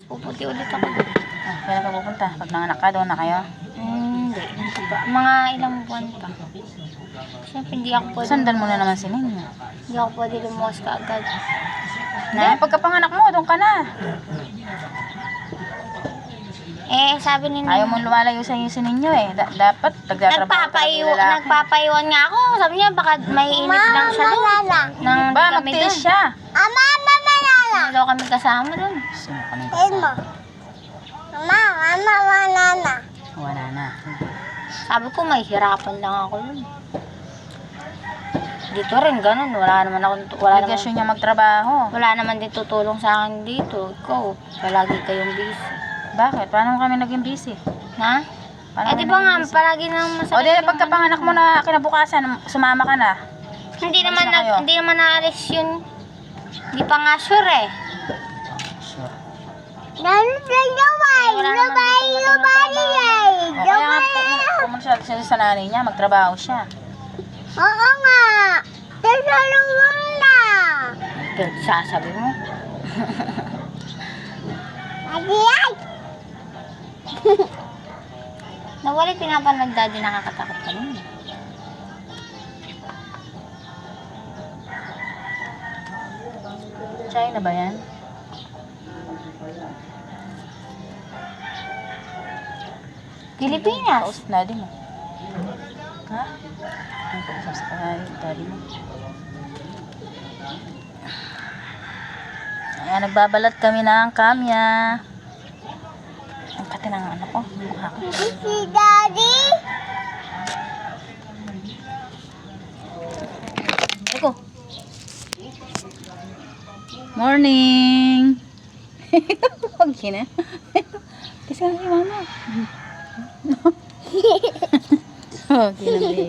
Pupunti ulit ako. Kailan ka pupunta? Pag nanganak ka, doon na kayo? Hindi. Mga ilang buwan pa. Siyempre, hindi ako pwede. Sandan mo na naman si Ninyo. Hindi ako pwede lumuwas ka agad. Na, pagkapanganak mo, doon ka na. Sabi ni Ayaw mong lumalayo sa iyo si Ninyo eh. Dapat, nagtatrabaho talaga yung lalaki. Nagpapaiwan nga ako. Sabi niya, baka may init lang siya doon. Nang Ba, kami magtiis doon. siya. Hindi kami kasama doon. Sino ka nang kasama? Wala na. Sabi ko, may hirapan lang ako doon. Dito rin, ganun. Obligasyon niya magtrabaho. Wala naman din tutulong sa akin dito. Ikaw, palagi kayong busy. Bakit? Paano kami naging busy? Ha? Paano Di kami ba nga, naging busy? palagi nang O masakit. di, pagkapanganak mo na kinabukasan, sumama ka na. Hindi Alis naman na kayo. hindi naman naalis yun. Hindi pa nga sure eh. Sure. Wala naman dito O kaya nga pumunta siya sa nanay niya, magtrabaho siya. Oo nga. Tasalungan na. Pero sasabi mo. Nawala pinapanood daddy, nakakatakot ka nun. China ba yan? Pilipinas. Kausap daddy mo. Ha? Ang kausap sa daddy mo. Ayan, nagbabalat kami ng kamya. Ang kati ng ano ko, mukha ko. Si daddy? Eko. Morning! Huwag na. Kasi nga si mama. Huwag na, baby.